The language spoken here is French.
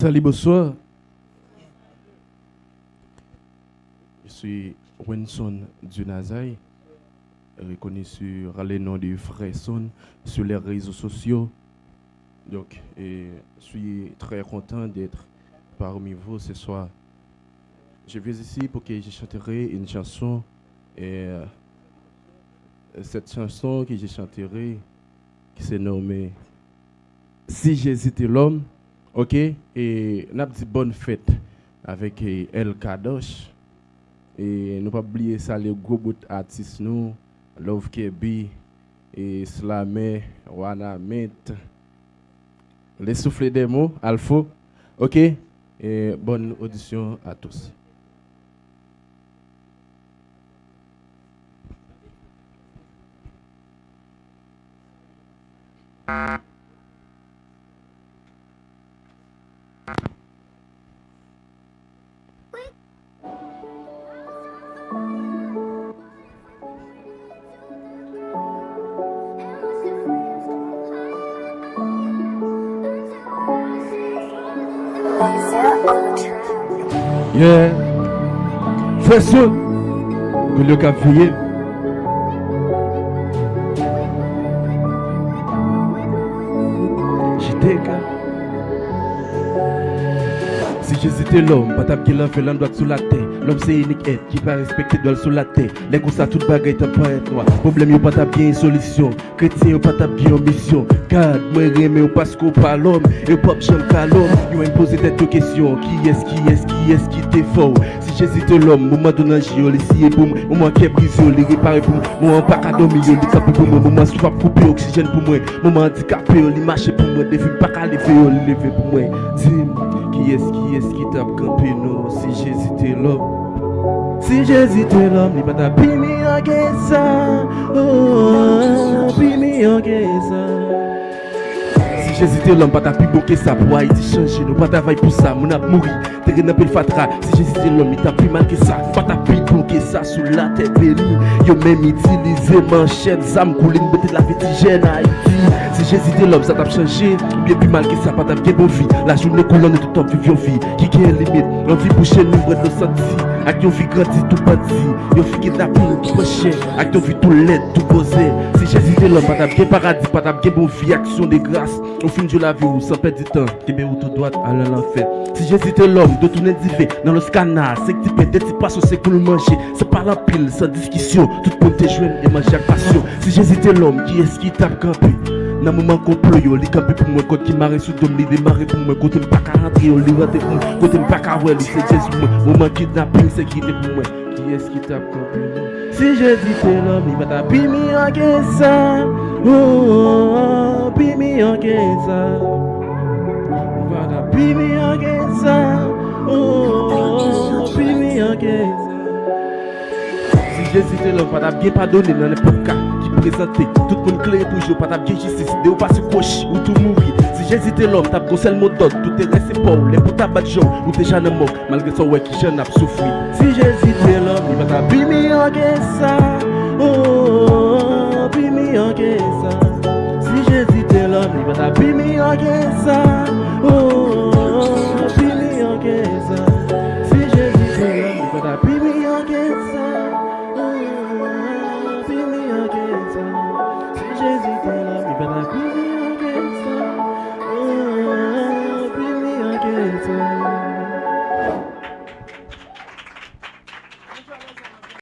Salut, bonsoir. Je suis Winson Dunazaï, reconnu sur les noms du frère Son sur les réseaux sociaux. Donc, je suis très content d'être parmi vous ce soir. Je viens ici pour que je chanterai une chanson. Et cette chanson que je chanterai, qui s'est nommée Si j'hésitais l'homme, ok? Et nous avons dit bonne fête avec El Kadosh. Et nous pas oublier ça, les gros bouts artistes, nous, Love KB, et Slamé, Wana Mint, les soufflets des mots, Alpha, ok? Et bonne audition à tous. Yeah, frère Son, que le café. J'étais gars. Si j'hésitais l'homme, pas taper l'homme, fait l'endroit sous la terre. L'homme c'est unique être, qui pas respecter doit sous la terre. Les coups ça toute bagaille t'as pas être noir. Problème y'a pas taper une solution. Chrétien y'a pas taper une mission. Garde, moi remets au parce qu'on pas l'homme. Et pop j'aime qu'à l'homme. Y'a imposé tête questions. Qui est-ce qui t'est fort? Si j'hésitais l'homme, moment donné j'y les scier pour moi. Moment qui est brisé, les réparer pour moi. Moment pas qu'à dormir, les capé pour moi. Moment soit couper oxygène pour moi. Moment handicapé, les marcher pour moi. Des films pas qu'à lever pour moi. Dis-moi, qui est-ce qui tape campé nous? Si j'hésitais l'homme. Si j'hésitais l'homme, il va taper mi en ça. Oh, mi en ça. Si j'hésitais l'homme, pas taper bon que ça. Pour Haïti changer, nous pas travailler pour ça. Mon ap mourir, t'es rien appelé fatra. Si j'hésitais l'homme, il tape mal que ça. Pas taper bon que ça sous la tête bénie. Yo même utilisé manchette, zam couler, une bête de la vétigène Haïti. Si j'hésitais l'homme, ça t'a changé. Bien plus mal que ça, pas taper bon vie. La journée coulante de tout temps, vivions vie. Qui est limite, l'envie boucher, nous brûle le senti. Avec ton vie grandi, tout bâti. Yon fi qui t'a pris, tout prochain. Avec ton vie tout laid, tout posé. Si j'hésitais l'homme, pas taper paradis, pas taper bon vie, action de grâce. Au fin de la vie, ou sans perdre du temps. Qui met où tout droit, à l'enfer. Si j'hésitais l'homme, de tourner d'y dans le scanner. C'est que tu peux des petits passos, c'est pour le manger. C'est pas la pile, sans discussion. Tout le monde te joint et manger avec passion. Si j'hésitais l'homme, qui est-ce qui tape campé? Dans moment complot yo, li campé pour moi, quand qui marre sous dôme, li démarre pour moi, côté m'pas qu'à rentrer, yo, li rentre pour moi, côté m'pas qu'à ouais, li c'est Jésus pour moi, moment kidnapping, sécurité pour moi, qui est-ce qui tape campé? Si j'hésitais l'homme, il va taper mi en ça, oh, pi mi en ça, il va taper mi en ça, oh, pi mi en ça. Si j'hésitais l'homme, va taper pardonner dans n'importe cas. Présenté, tout le monde clé pour jouer, pas ta justice, de ou pas se coche, ou tout mourir. Si j'hésitais l'homme, t'as conseil le mot d'ordre, tout est resté pauvre, les pour ta battre jaune, ou t'es jamais mort, malgré son ouais qui j'en a souffert. Si j'hésitais l'homme, il va t'appuyer mi en ça, oh, puis mi en ça. Si j'hésitais l'homme, il va t'appuyer mi en ça, oh, puis mi en ça. Si j'hésitais l'homme, il va t'appuyer mi en ça. J'hésitais là, mais ben la vie ça. Oh, puis ça.